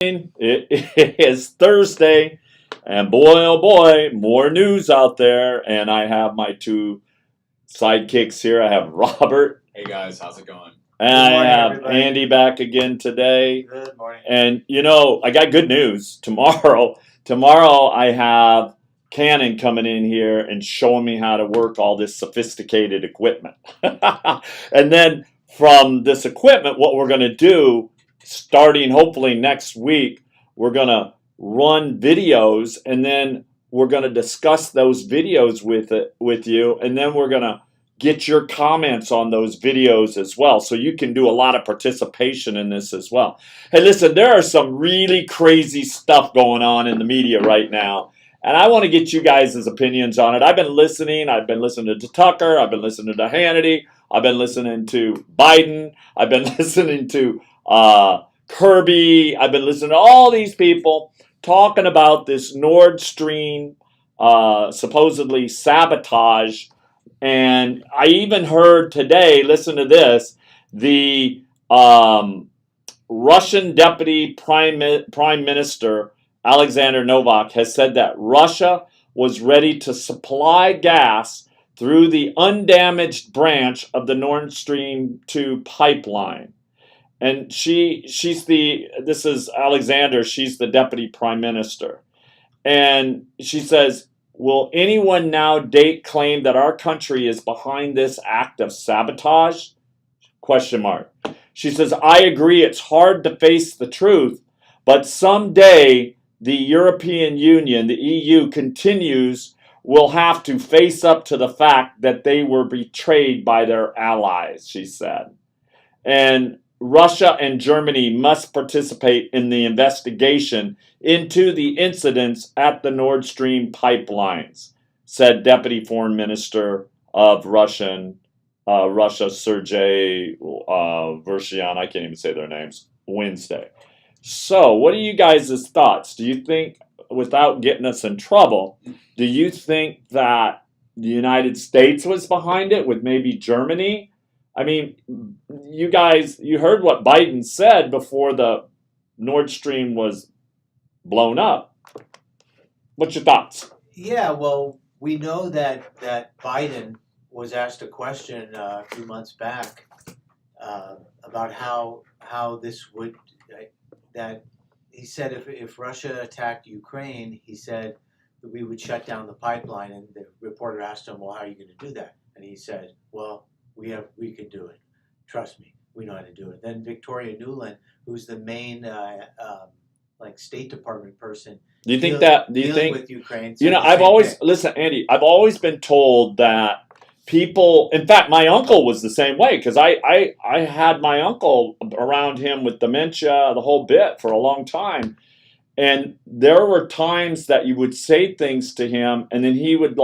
It is Thursday, and boy, oh boy, more news out there. And I have my two sidekicks here. I have Robert, Hey guys, how's it going? and Good I morning, have everybody. Andy back again today. Good morning. And I got good news. Tomorrow I have Canon coming in here and showing me how to work all this sophisticated equipment. And then from this equipment, what we're going to do, starting hopefully next week, we're going to run videos, and then we're going to discuss those videos with you, and then we're going to get your comments on those videos as well, so you can do a lot of participation in this as well. Hey, listen, there are some really crazy stuff going on in the media right now, and I want to get you guys' opinions on it. I've been listening to Tucker, I've been listening to Hannity, I've been listening to Biden, I've been listening to Kirby, I've been listening to all these people talking about this Nord Stream supposedly sabotage. And I even heard today, listen to this, the Russian Deputy Prime Minister Alexander Novak has said that Russia was ready to supply gas through the undamaged branch of the Nord Stream 2 pipeline. And this is Alexander, she's the Deputy Prime Minister. And she says, will anyone now date claim that our country is behind this act of sabotage? Question mark. She says, I agree it's hard to face the truth, but someday the European Union, the EU, will have to face up to the fact that they were betrayed by their allies, she said. And Russia and Germany must participate in the investigation into the incidents at the Nord Stream pipelines, said Deputy Foreign Minister of Russia, Sergei Vershian, I can't even say their names, Wednesday. So, what are you guys' thoughts? Do you think, without getting us in trouble, do you think that the United States was behind it with maybe Germany? I mean, you heard what Biden said before the Nord Stream was blown up. What's your thoughts? Yeah, well, we know that Biden was asked a question a few months back about how this would, that he said if Russia attacked Ukraine, he said that we would shut down the pipeline. And the reporter asked him, well, how are you going to do that? And he said, well, we can do it. Trust me, we know how to do it. Then Victoria Nuland, who's the main State Department person, Do you think with Ukraine? Listen, Andy, I've always been told that people, in fact, my uncle was the same way, because I had my uncle around him with dementia, the whole bit, for a long time. And there were times that you would say things to him, and then he would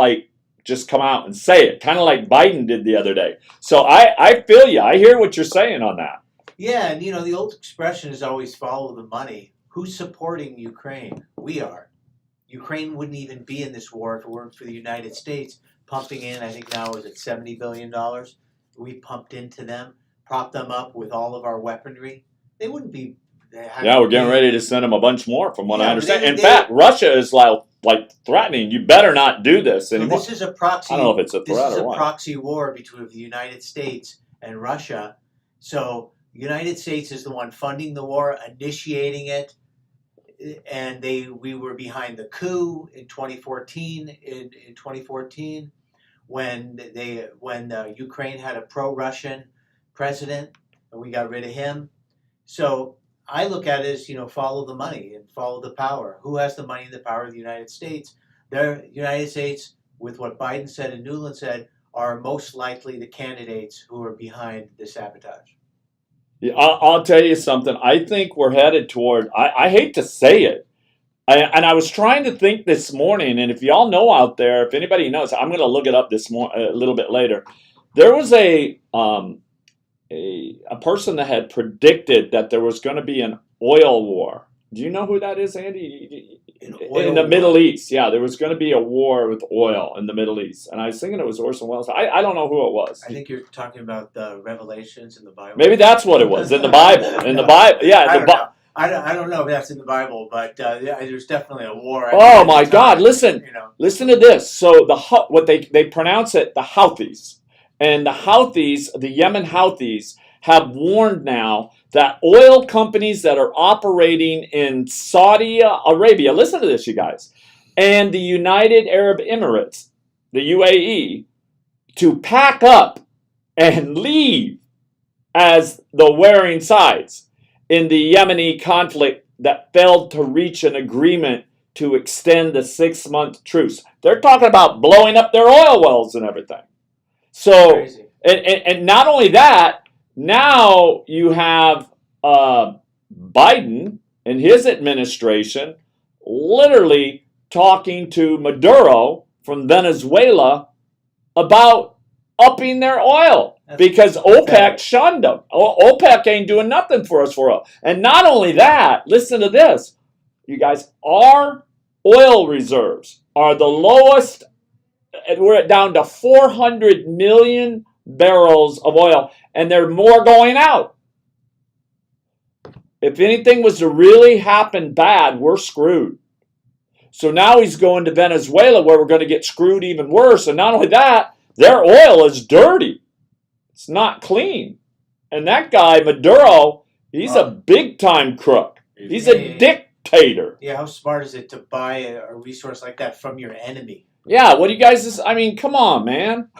just come out and say it, kind of like Biden did the other day. So I feel you. I hear what you're saying on that. Yeah, and the old expression is always follow the money. Who's supporting Ukraine? We are. Ukraine wouldn't even be in this war if it weren't for the United States pumping in, I think now is it $70 billion we pumped into them, propped them up with all of our weaponry. They wouldn't be. Yeah, we're getting ready to send them a bunch more, from what I understand. In fact, Russia is like threatening, you better not do this anymore. So this is a proxy. I don't know if it's a threat or what. This is a proxy war between the United States and Russia. So the United States is the one funding the war, initiating it, and we were behind the coup in 2014. In 2014, when Ukraine had a pro-Russian president, and we got rid of him. So I look at it as, follow the money and follow the power. Who has the money and the power? Of the United States. The United States, with what Biden said and Nuland said, are most likely the candidates who are behind the sabotage. Yeah, I'll tell you something. I think we're headed toward, I hate to say it, and I was trying to think this morning, and if y'all know out there, if anybody knows, I'm going to look it up a little bit later. There was a person that had predicted that there was going to be an oil war. Do you know who that is, Andy? In the Middle East. Yeah, there was going to be a war with oil in the Middle East. And I was thinking it was Orson Welles. I don't know who it was. I think you're talking about the Revelations in the Bible. Maybe that's what it was, in the Bible. In the Bible. Yeah, I don't know if that's in the Bible, but there's definitely a war. Oh At the my God! time, Listen, you know. listen to this. So what they pronounce it the Houthis, and the Houthis, the Yemen Houthis, have warned now that oil companies that are operating in Saudi Arabia, listen to this, you guys, and the United Arab Emirates, the UAE, to pack up and leave as the warring sides in the Yemeni conflict that failed to reach an agreement to extend the 6-month truce. They're talking about blowing up their oil wells and everything. So, Crazy. and not only that, now you have Biden and his administration literally talking to Maduro from Venezuela about upping their oil because OPEC shunned them. OPEC ain't doing nothing for us for oil. And not only that, listen to this, you guys, our oil reserves are the lowest. We're down to 400 million barrels of oil, and there are more going out. If anything was to really happen bad, we're screwed. So now he's going to Venezuela where we're going to get screwed even worse. And not only that, their oil is dirty. It's not clean. And that guy, Maduro, he's a big-time crook. He's a dictator. Yeah, how smart is it to buy a resource like that from your enemy? Yeah, what do you guys, I mean, come on, man.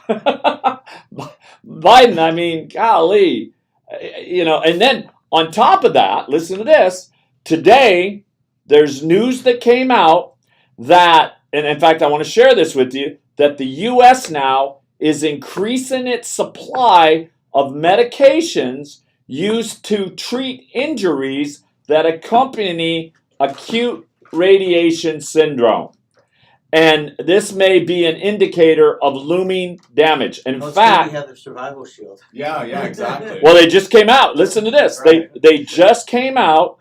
Biden, I mean, golly. You know, and then on top of that, listen to this. Today, there's news that came out that, and in fact, I want to share this with you, that the U.S. now is increasing its supply of medications used to treat injuries that accompany acute radiation syndrome. And this may be an indicator of looming damage. In fact, we have the survival shield. Yeah, exactly. Well, they just came out. Listen to this. Right. They just came out,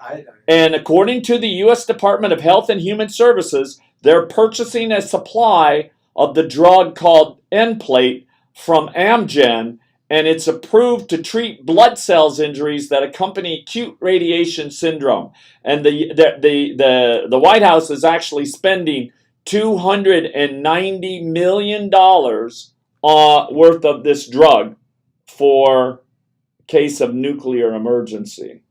and according to the U.S. Department of Health and Human Services, they're purchasing a supply of the drug called Nplate from Amgen, and it's approved to treat blood cells injuries that accompany acute radiation syndrome. And the White House is actually spending $290 million worth of this drug for case of nuclear emergency.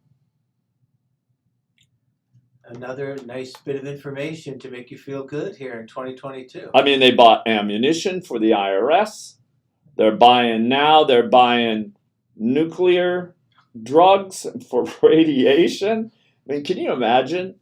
Another nice bit of information to make you feel good here in 2022. I mean, they bought ammunition for the IRS. They're buying nuclear drugs for radiation. I mean, can you imagine?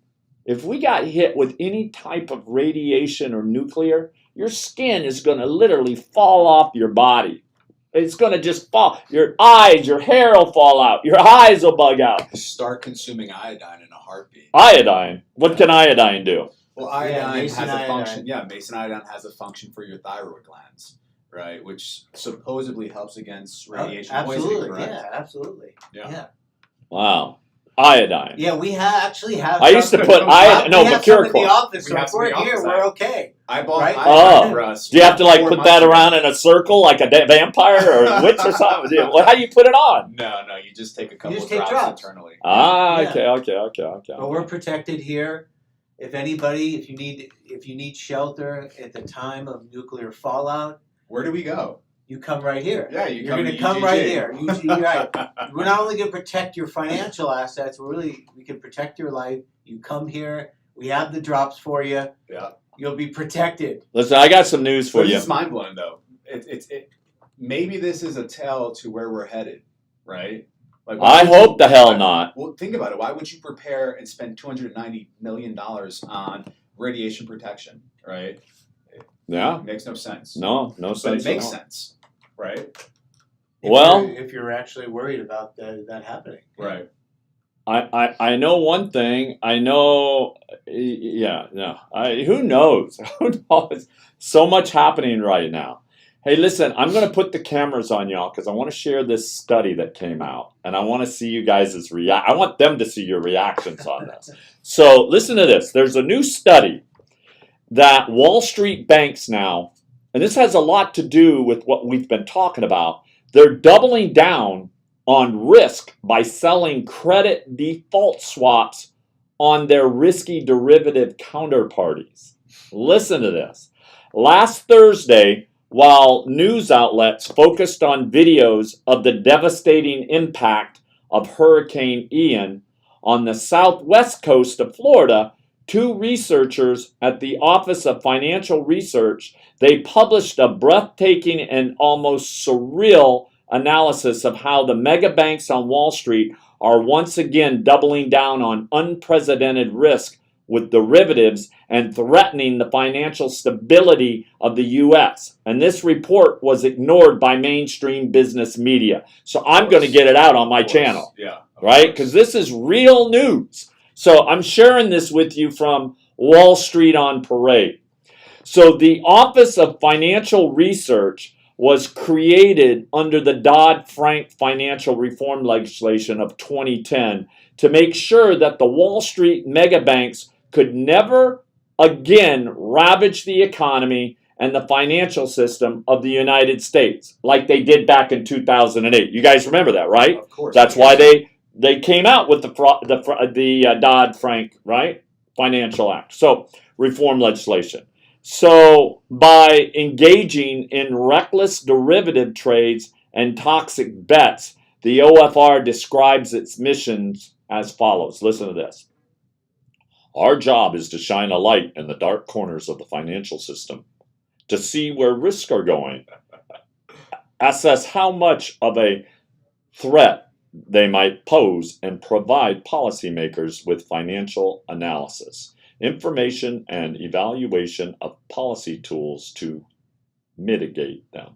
If we got hit with any type of radiation or nuclear, your skin is going to literally fall off your body. It's going to just fall. Your eyes, your hair will fall out. Your eyes will bug out. Start consuming iodine in a heartbeat. Iodine? What can iodine do? Well, iodine has Mason a function. iodine. Yeah, Mason iodine has a function for your thyroid glands, right? Which supposedly helps against radiation poisoning, Absolutely, correct? yeah, absolutely. Yeah. Wow. Iodine. Yeah, we actually have. I used to put iodine. No, we have some in the Mercurochrome. office, We so have if some in we're the here, office, we're okay. I bought Right? iodine Oh. for us. Do you have to like 4 put months that ago. around in a circle like a vampire or a witch or something? How do you put it on? No, you just take a couple just of take drops drops. internally. Ah, Yeah. okay. But we're protected here. If anybody, if you need shelter at the time of nuclear fallout, Where do we go? you come right here. Yeah, You're come going to to come UGG. right here. You're right. We're not only going to protect your financial assets, we can protect your life. You come here. We have the drops for you. Yeah. You'll be protected. Listen, I got some news for But you. it's mind blowing though. Maybe this is a tell to where we're headed, right? Like, I hope the hell not. Well, think about it. Why would you prepare and spend $290 million on radiation protection, right? Yeah. It makes no sense. No But sense. it makes at all. sense, right? If you're actually worried about that happening. Right. I know one thing. I know, yeah, no. Who knows? Who knows? So much happening right now. Hey, listen, I'm going to put the cameras on y'all because I want to share this study that came out, and I want to see you guys' I want them to see your reactions on this. So listen to this. There's a new study that Wall Street banks now, and this has a lot to do with what we've been talking about. They're doubling down on risk by selling credit default swaps on their risky derivative counterparties. Listen to this. Last Thursday, while news outlets focused on videos of the devastating impact of Hurricane Ian on the southwest coast of Florida, two researchers at the Office of Financial Research, they published a breathtaking and almost surreal analysis of how the mega banks on Wall Street are once again doubling down on unprecedented risk with derivatives and threatening the financial stability of the U.S. And this report was ignored by mainstream business media. So I'm going to get it out on my channel, right? Because this is real news. So I'm sharing this with you from Wall Street on Parade. So the Office of Financial Research was created under the Dodd-Frank financial reform legislation of 2010 to make sure that the Wall Street mega banks could never again ravage the economy and the financial system of the United States like they did back in 2008. You guys remember that, right? Of course. That's why they came out with the Dodd-Frank, right, Financial Act. So reform legislation. So by engaging in reckless derivative trades and toxic bets, the OFR describes its missions as follows. Listen to this. Our job is to shine a light in the dark corners of the financial system, to see where risks are going, assess how much of a threat they might pose, and provide policymakers with financial analysis, information, and evaluation of policy tools to mitigate them.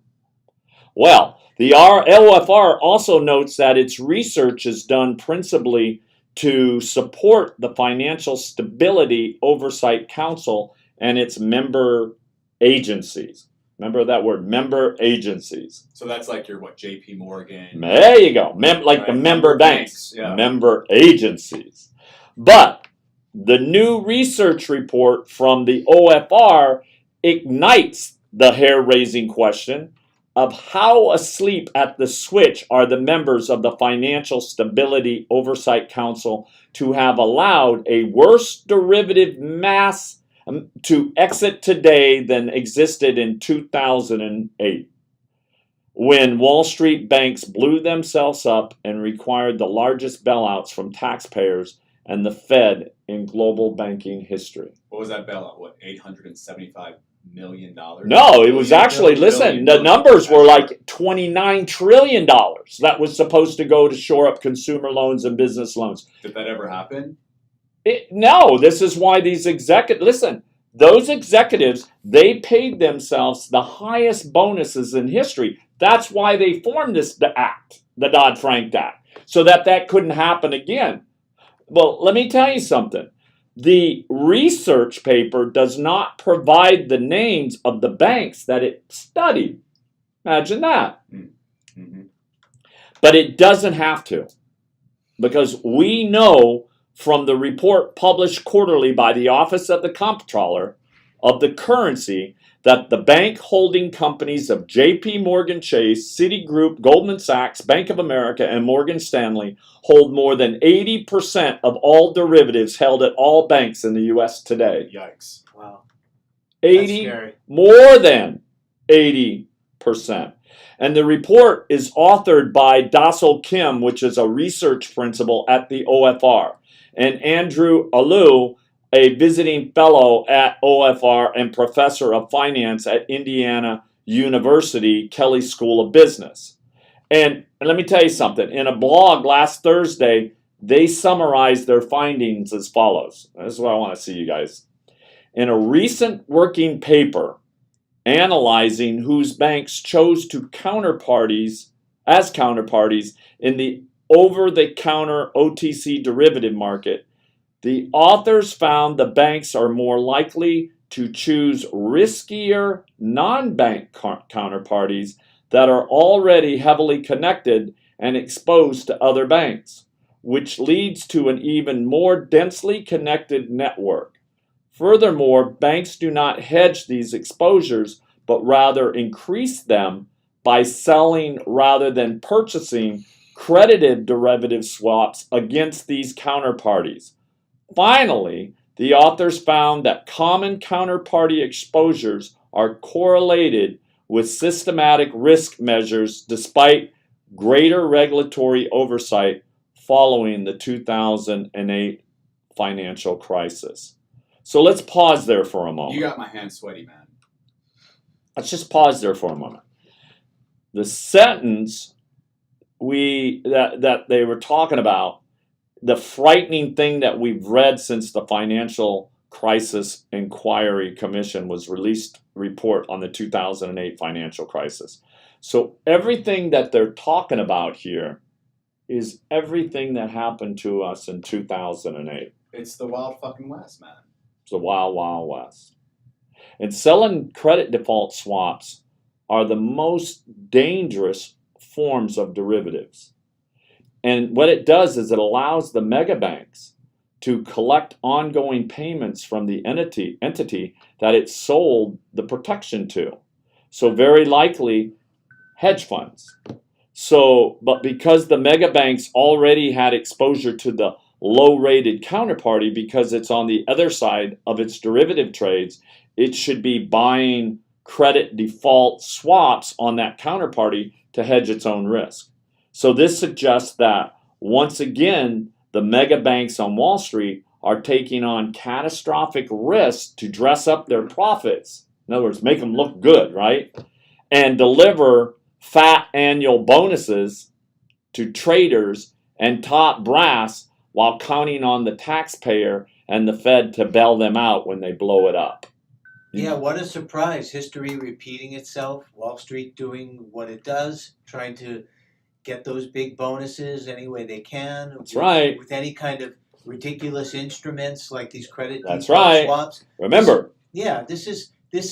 Well, the OFR also notes that its research is done principally to support the Financial Stability Oversight Council and its member agencies. Remember that word, member agencies. So that's like your, J.P. Morgan. There you go. The member banks. Yeah. Member agencies. But the new research report from the OFR ignites the hair-raising question of how asleep at the switch are the members of the Financial Stability Oversight Council to have allowed a worse derivative mass to exit today than existed in 2008, when Wall Street banks blew themselves up and required the largest bailouts from taxpayers and the Fed in global banking history. What was that bailout? $875 million? No, it was actually, listen, the numbers were like $29 trillion that was supposed to go to shore up consumer loans and business loans. Did that ever happen? No, this is why these executives, listen, those executives, they paid themselves the highest bonuses in history. That's why they formed the act, the Dodd-Frank Act, so that couldn't happen again. Well, let me tell you something. The research paper does not provide the names of the banks that it studied. Imagine that. Mm-hmm. But it doesn't have to, because we know from the report published quarterly by the Office of the Comptroller of the Currency that the bank holding companies of J.P. Morgan Chase, Citigroup, Goldman Sachs, Bank of America, and Morgan Stanley hold more than 80% of all derivatives held at all banks in the U.S. today. Yikes. Wow. 80, That's scary. more than 80%. And the report is authored by Dassel Kim, which is a research principal at the OFR, and Andrew Alou, a visiting fellow at OFR and professor of finance at Indiana University Kelley School of Business. And let me tell you something. In a blog last Thursday, they summarized their findings as follows. This is what I want to see, you guys. In a recent working paper analyzing whose banks chose to counterparties in the over-the-counter OTC derivative market, the authors found the banks are more likely to choose riskier non-bank counterparties that are already heavily connected and exposed to other banks, which leads to an even more densely connected network. Furthermore, banks do not hedge these exposures, but rather increase them by selling rather than purchasing credited derivative swaps against these counterparties. Finally, the authors found that common counterparty exposures are correlated with systematic risk measures despite greater regulatory oversight following the 2008 financial crisis. So let's pause there for a moment. You got my hands sweaty, man. Let's just pause there for a moment. The sentence that they were talking about, the frightening thing that we've read since the Financial Crisis Inquiry Commission was released report on the 2008 financial crisis. So everything that they're talking about here is everything that happened to us in 2008. It's the wild fucking west, man. It's the wild, wild west. And selling credit default swaps are the most dangerous forms of derivatives. And what it does is it allows the mega banks to collect ongoing payments from the entity that it sold the protection to. So very likely hedge funds. So, but because the mega banks already had exposure to the low-rated counterparty because it's on the other side of its derivative trades, it should be buying credit default swaps on that counterparty to hedge its own risk. So this suggests that, once again, the mega banks on Wall Street are taking on catastrophic risks to dress up their profits. In other words, make them look good, right? And deliver fat annual bonuses to traders and top brass while counting on the taxpayer and the Fed to bail them out when they blow it up. Yeah, what a surprise. History repeating itself. Wall Street doing what it does, trying to get those big bonuses any way they can. That's right. With any kind of ridiculous instruments like these credit That's default right. swaps. Remember. This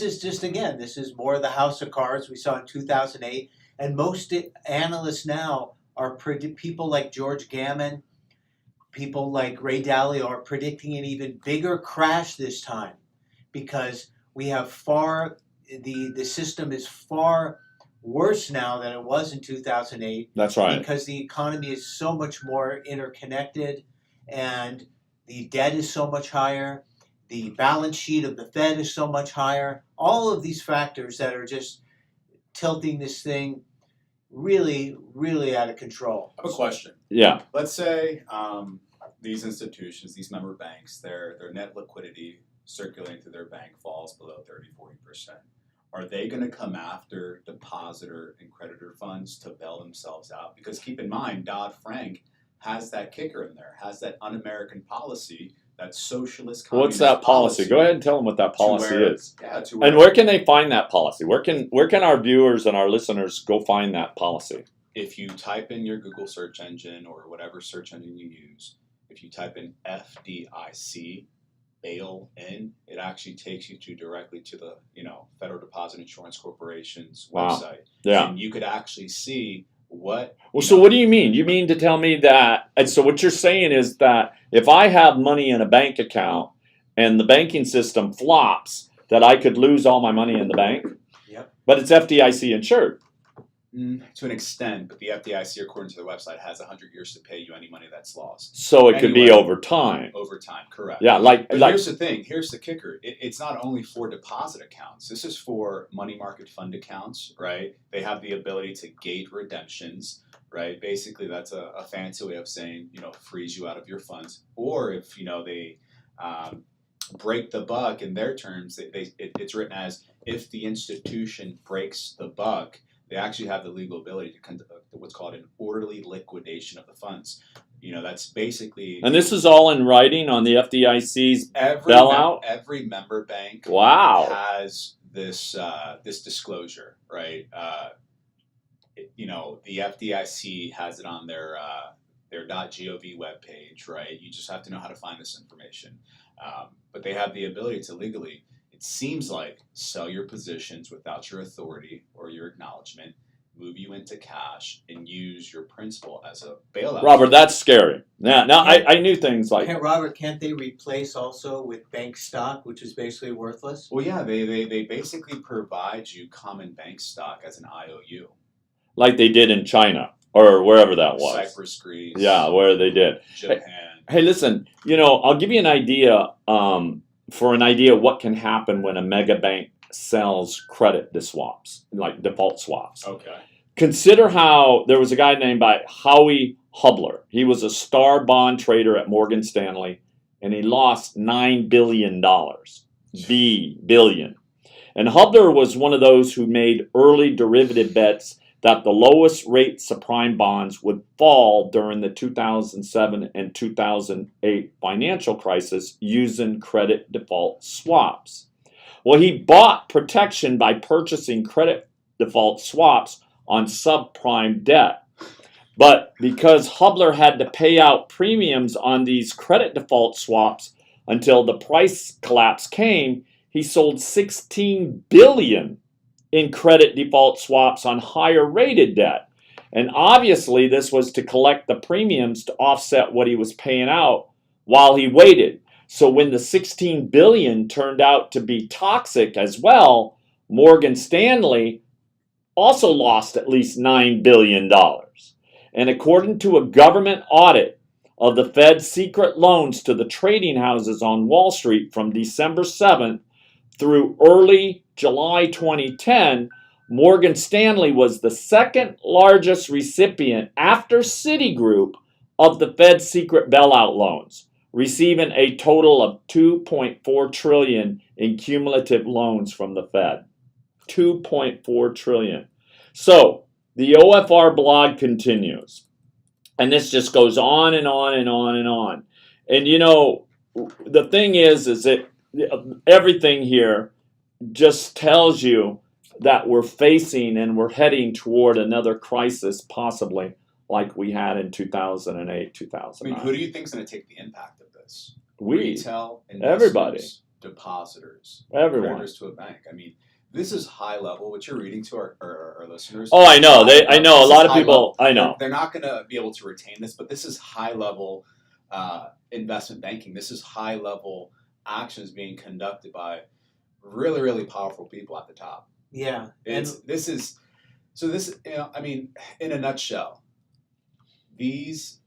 is just, again, this is more of the house of cards we saw in 2008. And most analysts now are people like George Gammon, people like Ray Dalio are predicting an even bigger crash this time because we have the system is far worse now than it was in 2008. That's right. Because the economy is so much more interconnected and the debt is so much higher. The balance sheet of the Fed is so much higher. All of these factors that are just tilting this thing really, really out of control. I have a question. Yeah. Let's say these institutions, these member banks, their net liquidity circulating through their bank falls below 30-40%. Are they going to come after depositor and creditor funds to bail themselves out? Because keep in mind, Dodd-Frank has that kicker in there, has that un-American policy, that socialist communist What's that policy? Go ahead and tell them what that policy is. Yeah, and where can they find that policy? Where can our viewers and our listeners go find that policy? If you type in your Google search engine or whatever search engine you use, if you type in FDIC, bail in, it actually takes you directly to the Federal Deposit Insurance Corporation's website. Yeah. And you could actually see what. So what do you mean? You mean to tell me that? And so what you're saying is that if I have money in a bank account and the banking system flops, that I could lose all my money in the bank? Yep. But it's FDIC insured. To an extent, but the FDIC, according to their website, has 100 years to pay you any money that's lost. So it could be over time. Over time, correct. Yeah, But here's the thing. Here's the kicker. It's not only for deposit accounts. This is for money market fund accounts, right? They have the ability to gate redemptions, right? Basically, that's a fancy way of saying, freeze you out of your funds. Or if, they break the buck in their terms, it's written as if the institution breaks the buck, they actually have the legal ability to conduct what's called an orderly liquidation of the funds. That's basically. And this is all in writing on the FDIC's bailout? Every member bank has this disclosure, right? The FDIC has it on their .gov webpage, right? You just have to know how to find this information. But they have the ability to legally, it seems like, sell your positions without your authority or your acknowledgement, move you into cash, and use your principal as a bailout. Robert, that's scary. Now I knew things like... Robert, can't they replace also with bank stock, which is basically worthless? Well, yeah, they basically provide you common bank stock as an IOU. Like they did in China, or wherever that was. Cyprus, Greece. Yeah, where they did. Japan. Hey, listen, I'll give you an idea for an idea what can happen when a mega bank sells credit swaps, like default swaps. Okay. Consider how there was a guy named by Howie Hubler. He was a star bond trader at Morgan Stanley, and he lost $9 billion. Billion. And Hubler was one of those who made early derivative bets that the lowest rate subprime bonds would fall during the 2007 and 2008 financial crisis using credit default swaps. Well, he bought protection by purchasing credit default swaps on subprime debt. But because Hubler had to pay out premiums on these credit default swaps until the price collapse came, he sold 16 billion in credit default swaps on higher rated debt. And obviously this was to collect the premiums to offset what he was paying out while he waited. So when the 16 billion turned out to be toxic as well, Morgan Stanley also lost at least $9 billion. And according to a government audit of the Fed's secret loans to the trading houses on Wall Street from December 7th through early July 2010, Morgan Stanley was the second largest recipient after Citigroup of the Fed's secret bailout loans, receiving a total of $2.4 trillion in cumulative loans from the Fed. $2.4 trillion. So the OFR blog continues, and this just goes on and on and on and on. And the thing is that everything here just tells you that we're facing and we're heading toward another crisis, possibly like we had in 2008, 2009. Who do you think is going to take the impact of this? We, retail investors, everybody, depositors, everyone. creditors to a bank. This is high level. What you're reading to our listeners. Oh, I know. I know. A lot of people. I know. They're not going to be able to retain this, but this is high level investment banking. This is high level actions being conducted by really, really powerful people at the top. Yeah. This is in a nutshell, these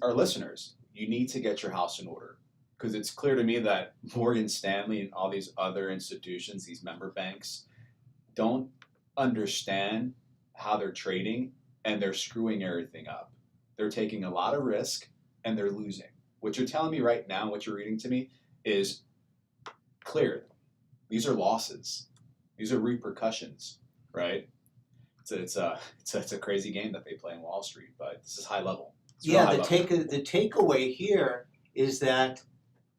are listeners. You need to get your house in order, because it's clear to me that Morgan Stanley and all these other institutions, these member banks, don't understand how they're trading, and they're screwing everything up. They're taking a lot of risk and they're losing. What you're telling me right now, what you're reading to me, is clear. These are losses. These are repercussions, right? It's a crazy game that they play in Wall Street, but this is high level. The takeaway here is that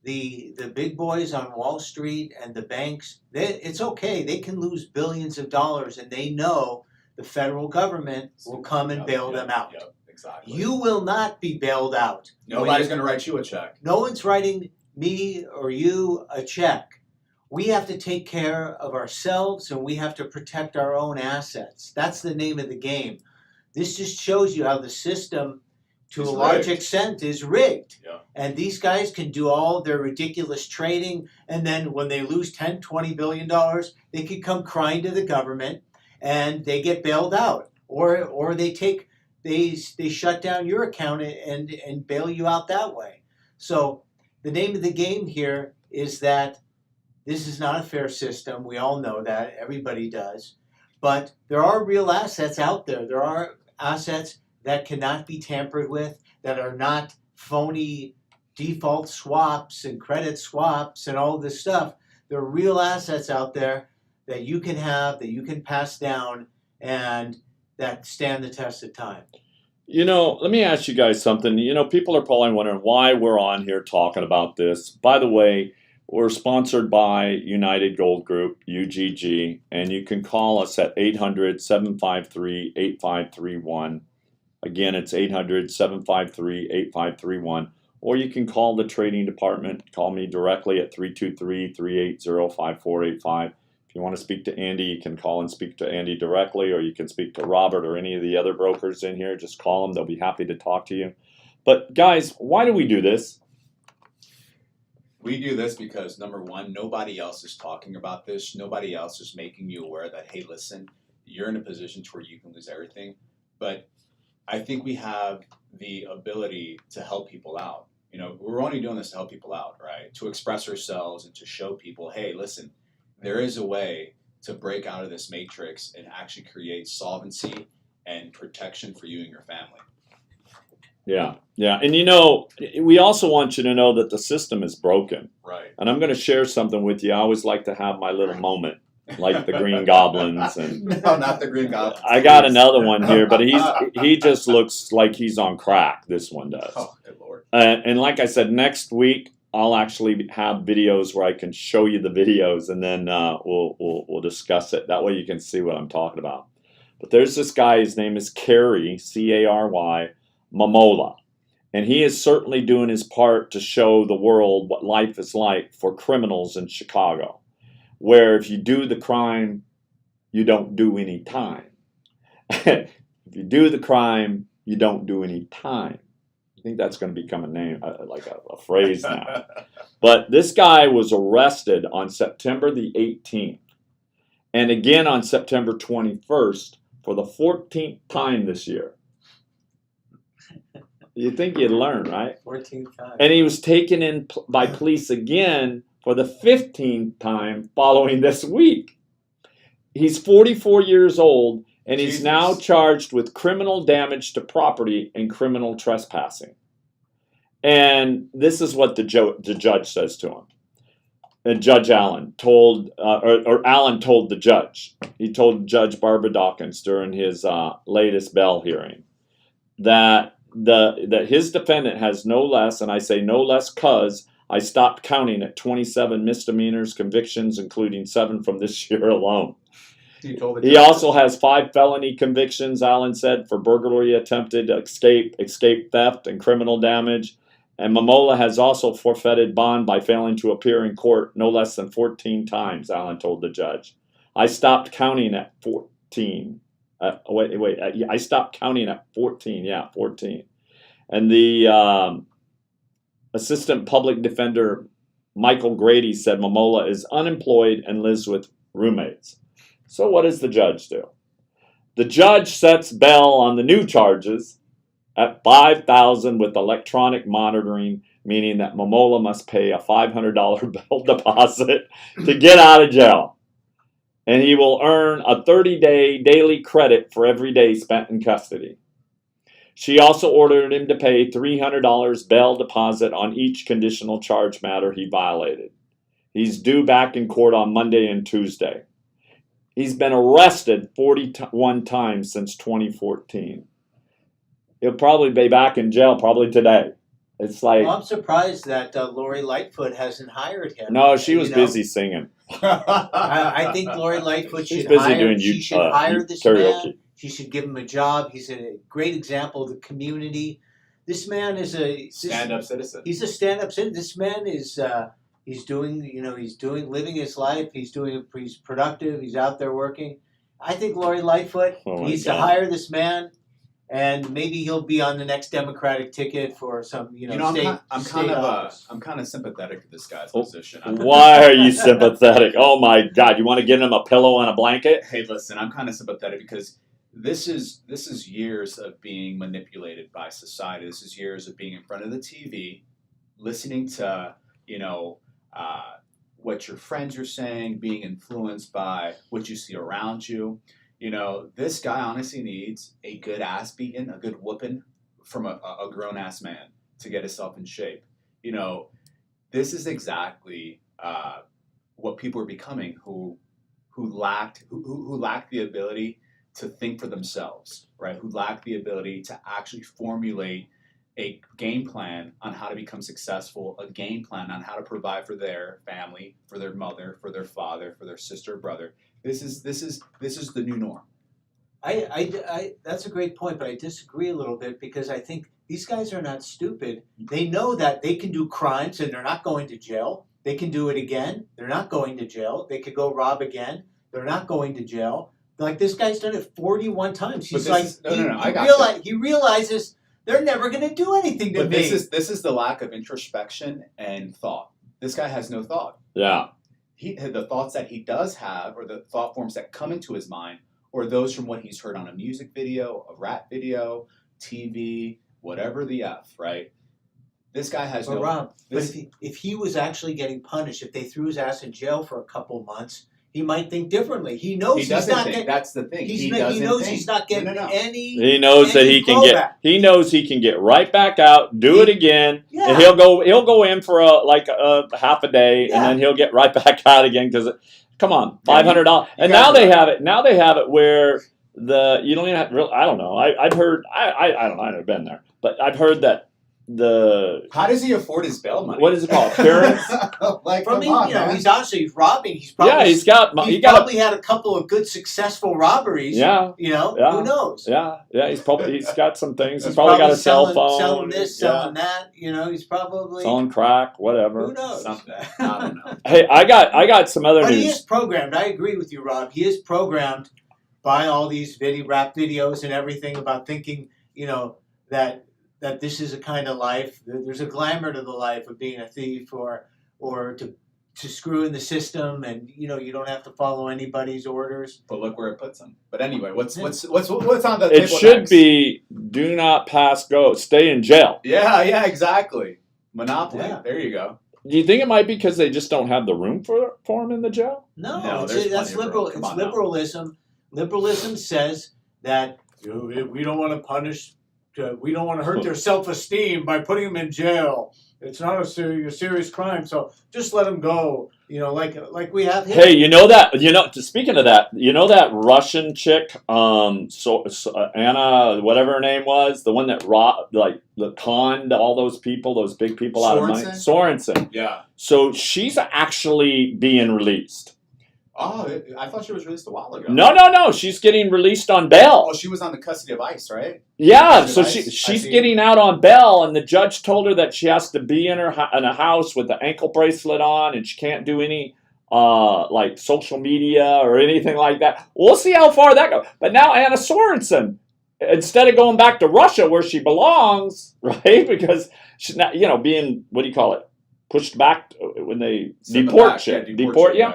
the big boys on Wall Street and the banks, it's okay. They can lose billions of dollars, and they know the federal government will come and bail them out. Yep, exactly. You will not be bailed out. Nobody's going to write you a check. No one's writing me or you a check. We have to take care of ourselves, and we have to protect our own assets. That's the name of the game. This just shows you how the system, to a large extent, is rigged. Yeah. And these guys can do all their ridiculous trading, and then when they lose $10, $20 billion, they could come crying to the government, and they get bailed out. Or they shut down your account and bail you out that way. So the name of the game here is that this is not a fair system. We all know that. Everybody does. But there are real assets out there. There are assets that cannot be tampered with, that are not phony default swaps and credit swaps and all this stuff. There are real assets out there that you can have, that you can pass down, and that stand the test of time. Let me ask you guys something. People are probably wondering why we're on here talking about this. By the way, we're sponsored by United Gold Group, UGG, and you can call us at 800-753-8531. Again, it's 800-753-8531. Or you can call the trading department. Call me directly at 323-380-5485. If you want to speak to Andy, you can call and speak to Andy directly, or you can speak to Robert or any of the other brokers in here. Just call them. They'll be happy to talk to you. But guys, why do we do this? We do this because, number one, nobody else is talking about this. Nobody else is making you aware that, hey, listen, you're in a position to where you can lose everything. But I think we have the ability to help people out. You know, we're only doing this to help people out, right? To express ourselves and to show people, hey, listen, there is a way to break out of this matrix and actually create solvency and protection for you and your family. Yeah, yeah. And you know, we also want you to know that the system is broken. Right. And I'm going to share something with you. I always like to have my little moment, like the Green Goblins. And No, not the Green Goblins. I got another one here, but he just looks like he's on crack. This one does. Oh, good Lord. And like I said, next week I'll actually have videos where I can show you the videos, and then we'll discuss it. That way you can see what I'm talking about. But there's this guy. His name is Cary, Cary Momola, and he is certainly doing his part to show the world what life is like for criminals in Chicago, where if you do the crime, you don't do any time. If you do the crime, you don't do any time. I think that's going to become a name, like a phrase now. But this guy was arrested on September the 18th, and again on September 21st for the 14th time this year. You think you'd learn, right? 14th time. And he was taken in by police again for the 15th time following this week. He's 44 years old, and he's now charged with criminal damage to property and criminal trespassing. And this is what the judge says to him. And Judge Allen told, or Allen told the judge. He told Judge Barbara Dawkins during his latest bail hearing that his defendant has no less, and I say no less because I stopped counting at 27 misdemeanors convictions, including 7 from this year alone. He also has 5 felony convictions, Allen said, for burglary, attempted escape theft, and criminal damage. And Momola has also forfeited bond by failing to appear in court no less than 14 times, Allen told the judge. I stopped counting at 14. I stopped counting at 14. Yeah, 14. And the assistant public defender, Michael Grady, said Momola is unemployed and lives with roommates. So what does the judge do? The judge sets bail on the new charges at $5,000 with electronic monitoring, meaning that Momola must pay a $500 bail deposit to get out of jail. And he will earn a 30-day daily credit for every day spent in custody. She also ordered him to pay $300 bail deposit on each conditional charge matter he violated. He's due back in court on Monday and Tuesday. He's been arrested 41 times since 2014. He'll probably be back in jail probably today. It's like, well, I'm surprised that Lori Lightfoot hasn't hired him. No, she was busy singing. I think Lori Lightfoot She's busy doing hire this karaoke. man. She should give him a job. He's a great example of the community. This man is a stand-up citizen. He's a stand-up citizen. This man is living his life. He's productive. He's out there working. I think Lori Lightfoot needs to hire this man. And maybe he'll be on the next Democratic ticket for some, I'm kind of sympathetic to this guy's position. Why are you sympathetic? Oh my God! You want to get him a pillow and a blanket? Hey, listen, I'm kind of sympathetic because this is years of being manipulated by society. This is years of being in front of the TV, listening to what your friends are saying, being influenced by what you see around you. This guy honestly needs a good ass beating, a good whooping from a grown-ass man to get himself in shape. This is exactly what people are becoming who lacked the ability to think for themselves, right? Who lacked the ability to actually formulate a game plan on how to become successful, a game plan on how to provide for their family, for their mother, for their father, for their sister, brother. This is the new norm. I that's a great point, but I disagree a little bit because I think these guys are not stupid. They know that they can do crimes and they're not going to jail. They can do it again. They're not going to jail. They could go rob again. They're not going to jail. Like this guy's done it 41 times. He's he realizes they're never going to do anything to me. This is the lack of introspection and thought. This guy has no thought. Yeah. The thoughts that he does have, or the thought forms that come into his mind, or those from what he's heard on a music video, a rap video, TV, whatever the F, right? This guy has But no. Rob, This, if he was actually getting punished, if they threw his ass in jail for a couple of months, he might think differently. He knows he he's doesn't not think. getting. That's the thing. He doesn't knows think. he's not getting No. any. He knows that any he can blowback. get. He knows he can get right back out, do it again, Yeah. and he'll go in for a half a day, and Yeah. then he'll get right back out again because, come on, Yeah, $500. you And guys now are they right. have it. Now they have it where you don't even have. I don't know. I've heard. I don't know. I've never been there, but I've heard that How does he afford his bail money? what is it called? Appearance. Like, From come on, you know, man. he's obviously robbing. He's probably Yeah, he's got probably had a couple of good successful robberies. Yeah. You know, Yeah. who knows? He's got some things. He's He's probably got a cell selling, phone. selling this, Yeah. selling that. You know, he's probably Selling crack, whatever. who knows. Something. I don't know. Hey, I got some other But news. he is programmed. I agree with you, Rob. He is programmed by all these rap videos and everything about thinking, you know, that this is a kind of life. There's a glamour to the life of being a thief or to screw in the system, and you know you don't have to follow anybody's orders. But look where it puts him. But anyway, what's on the table It should next? be do not pass go, stay in jail. Yeah, exactly. Monopoly. Yeah. There you go. Do you think it might be because they just don't have the room for him in the jail? No, It's, there's that's plenty of room. liberal. Come It's on now. liberalism. Liberalism says that we don't want to punish. We don't want to hurt their self-esteem by putting them in jail. It's not a serious crime, so just let them go. You know, like we have here. Hey, speaking of that, that Russian chick, Anna, whatever her name was, the one that conned all those people, those big people out of money. Sorensen. Yeah. So she's actually being released. Oh, I thought she was released a while ago. No, she's getting released on bail. Oh, she was on the custody of ICE, right? Yeah, so Custody of ICE? she's I see. getting out on bail, and the judge told her that she has to be in a house with the ankle bracelet on, and she can't do any like social media or anything like that. We'll see how far that goes. But now Anna Sorensen, instead of going back to Russia where she belongs, right? Because she's not, being pushed back when they deport shit. Yeah.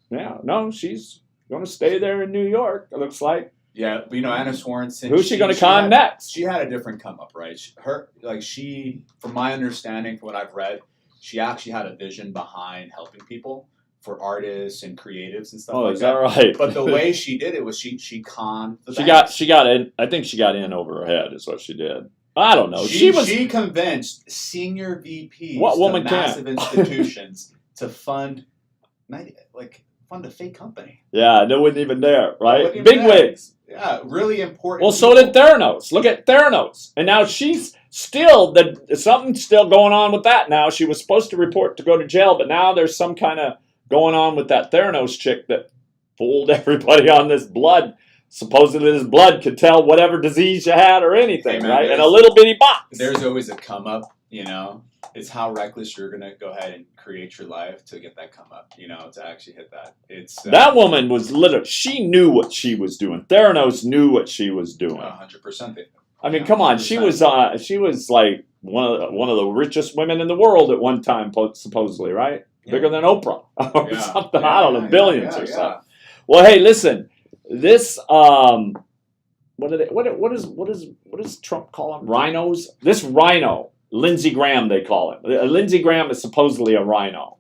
Yeah, no, she's going to stay there in New York, it looks like. Yeah, Anna Sorensen. Who's she going to con next? She had a different come up, right? From my understanding, from what I've read, she actually had a vision behind helping people for artists and creatives and stuff like that. Oh, is that right? But the way she did it was she conned the She banks. got in. I think she got in over her head is what she did. I don't know. She convinced senior VPs What woman to can't? massive institutions to fund a fake company. Yeah, they wasn't even there, right? Wasn't even Big there. wigs. Yeah, really important. Well, so did Theranos. Look at Theranos. And now she's still, something's still going on with that now. She was supposed to report to go to jail, but now there's some kind of going on with that Theranos chick that fooled everybody on this blood. Supposedly this blood could tell whatever disease you had or anything, Hey, man, right? In a little bitty box. There's always a come up, It's how reckless you're gonna go ahead and create your life to get that come up, to actually hit that. It's That woman was literally, she knew what she was doing. Theranos knew what she was doing. 100%. I mean, come on, she was like one of the richest women in the world at one time, supposedly, right? Yeah. Bigger than Oprah or Yeah. something. Yeah, I don't know, yeah, billions yeah, or yeah. something. Well, hey, listen, this what does Trump call them? Rhinos. This rhino, Lindsey Graham, they call him. Lindsey Graham is supposedly a rhino.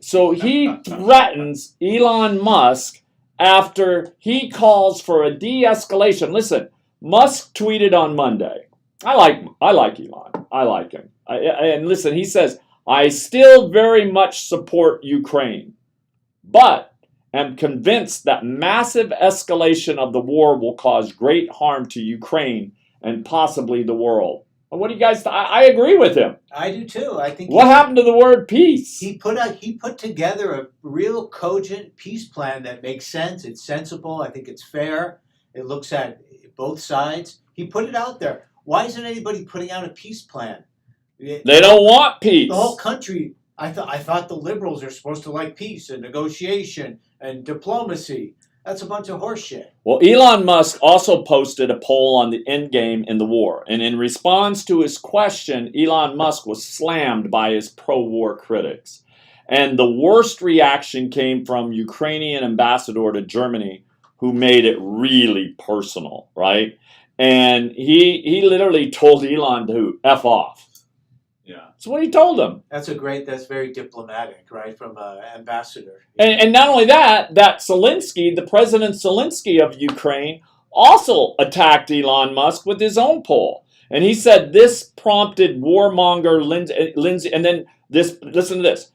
So he threatens Elon Musk after he calls for a de-escalation. Listen, Musk tweeted on Monday. I like Elon. I like him. And listen, he says, I still very much support Ukraine, but am convinced that massive escalation of the war will cause great harm to Ukraine and possibly the world. What do you guys think? I agree with him. I do too. I think What happened to the word peace? he put together a real cogent peace plan that makes sense. It's sensible. I think it's fair. It looks at both sides. He put it out there. Why isn't anybody putting out a peace plan? They don't want peace. The whole country. I thought the liberals are supposed to like peace and negotiation and diplomacy. That's a bunch of horseshit. Well, Elon Musk also posted a poll on the end game in the war. And in response to his question, Elon Musk was slammed by his pro-war critics. And the worst reaction came from Ukrainian ambassador to Germany, who made it really personal, right? And he literally told Elon to F off. Yeah. That's what he told them. That's very diplomatic, right, from an ambassador. And not only that, that Zelensky, the President Zelensky of Ukraine, also attacked Elon Musk with his own poll. And he said this prompted warmonger Lindsey, and then this, listen to this.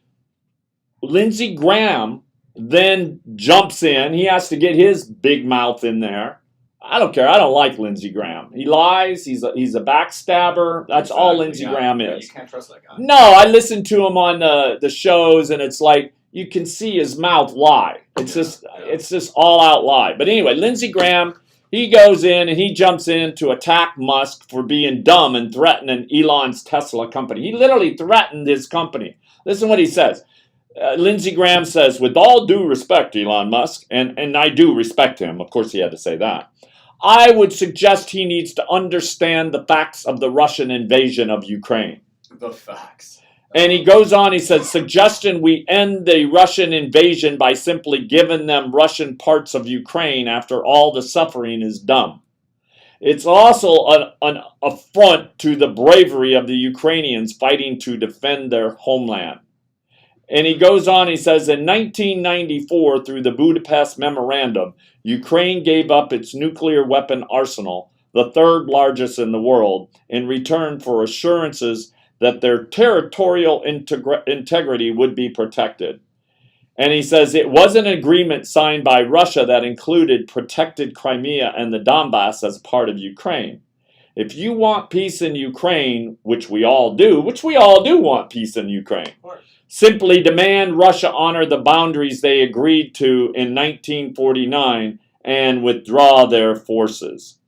Lindsey Graham then jumps in. He has to get his big mouth in there. I don't care. I don't like Lindsey Graham. He lies. He's a backstabber. That's all Lindsey Graham is. You can't trust that guy. No, I listen to him on the shows, and it's like you can see his mouth lie. It's just all out lie. But anyway, Lindsey Graham, he goes in and he jumps in to attack Musk for being dumb and threatening Elon's Tesla company. He literally threatened his company. Listen what he says. Lindsey Graham says, with all due respect, Elon Musk, and I do respect him. Of course, he had to say that. I would suggest he needs to understand the facts of the Russian invasion of Ukraine. The facts. And he goes on, he says, suggestion we end the Russian invasion by simply giving them Russian parts of Ukraine after all the suffering is done. It's also an affront to the bravery of the Ukrainians fighting to defend their homeland. And he goes on, he says, in 1994, through the Budapest Memorandum, Ukraine gave up its nuclear weapon arsenal, the third largest in the world, in return for assurances that their territorial integrity would be protected. And he says it was an agreement signed by Russia that included protected Crimea and the Donbass as part of Ukraine. If you want peace in Ukraine, which we all do want peace in Ukraine, simply demand Russia honor the boundaries they agreed to in 1949 and withdraw their forces.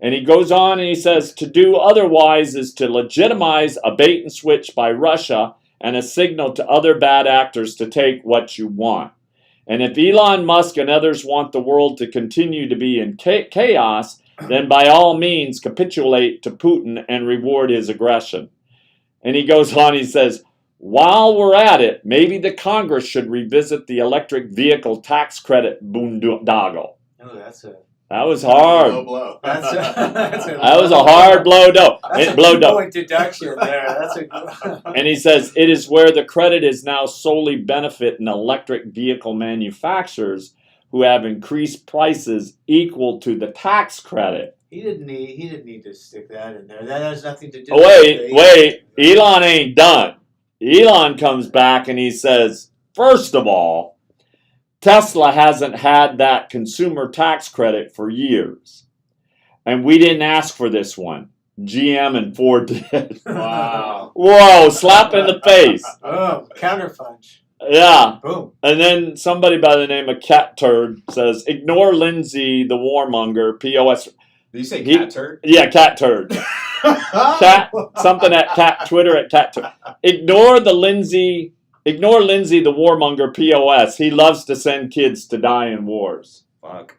And he goes on and he says, to do otherwise is to legitimize a bait and switch by Russia and a signal to other bad actors to take what you want. And if Elon Musk and others want the world to continue to be in chaos, then by all means capitulate to Putin and reward his aggression. And he goes on, he says, while we're at it, maybe the Congress should revisit the electric vehicle tax credit boondoggle. Oh, that was hard. Low blow. That was a hard blow. That's a 2-point deduction there. That's a good. And he says it is where the credit is now solely benefiting electric vehicle manufacturers who have increased prices equal to the tax credit. He didn't need to stick that in there. That has nothing to do. Wait. Elon ain't done. Elon comes back and he says, first of all, Tesla hasn't had that consumer tax credit for years. And we didn't ask for this one. GM and Ford did. Wow. Whoa, slap in the face. Oh, counterpunch. Yeah. Boom. And then somebody by the name of Cat Turd says, ignore Lindsey, the warmonger, POS. Did you say cat turd? Yeah, Cat Turd. Cat, something at Cat, Twitter at Cat Turd. Ignore Lindsey, the warmonger, POS. He loves to send kids to die in wars. Fuck.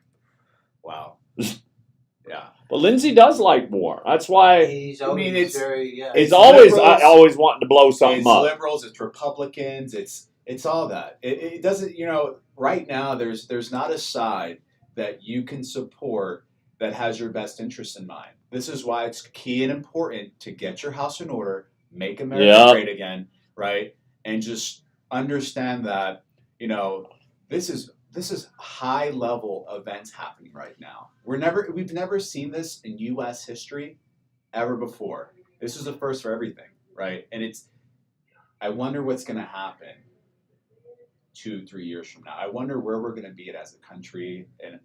Wow. Yeah. But Lindsey does like war. That's why He's always he's always wanting to blow something up. It's liberals, it's Republicans, it's all that. It doesn't, right now there's not a side that you can support that has your best interest in mind. This is why it's key and important to get your house in order, make America great again, right? And just understand that, this is high level events happening right now. We've never seen this in US history ever before. This is a first for everything, right? And I wonder what's going to happen 2-3 years from now. I wonder where we're going to be as a country and,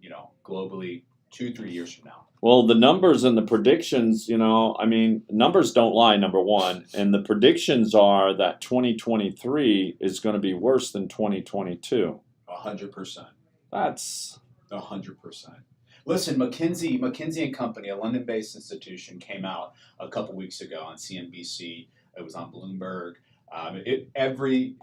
globally 2-3 years from now. Well, the numbers and the predictions, numbers don't lie, number one. And the predictions are that 2023 is going to be worse than 2022. 100%. That's 100%. Listen, McKinsey and Company, a London-based institution, came out a couple weeks ago on CNBC. It was on Bloomberg. Every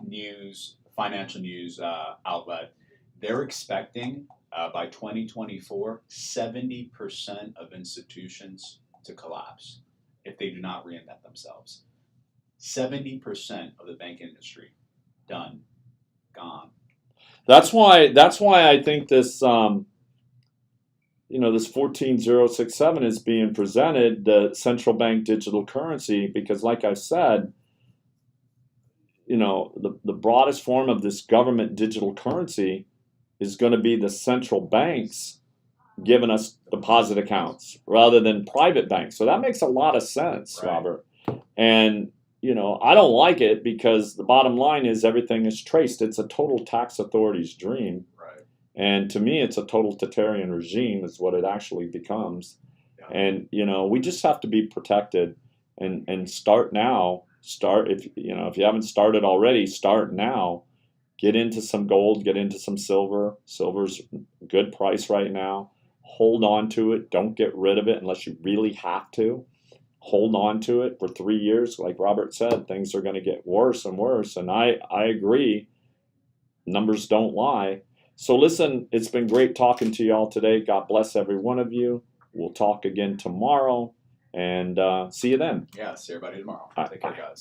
financial news outlet, they're expecting by 2024, 70% of institutions to collapse if they do not reinvent themselves. 70% of the bank industry done, gone. That's why I think this this 14067 is being presented, the central bank digital currency, because like I said, the broadest form of this government digital currency is going to be the central banks giving us deposit accounts rather than private banks. So that makes a lot of sense, Right. Robert. And I don't like it because the bottom line is everything is traced. It's a total tax authority's dream. Right. And to me, it's a total totalitarian regime is what it actually becomes. Yeah. And, we just have to be protected and start now. If you haven't started already, start now. Get into some gold, get into some silver. Silver's a good price right now. Hold on to it. Don't get rid of it unless you really have to. Hold on to it for 3 years. Like Robert said, things are going to get worse and worse. And I agree. Numbers don't lie. So listen, it's been great talking to y'all today. God bless every one of you. We'll talk again tomorrow and see you then. Yeah, see everybody tomorrow. All right, Take care, bye. guys.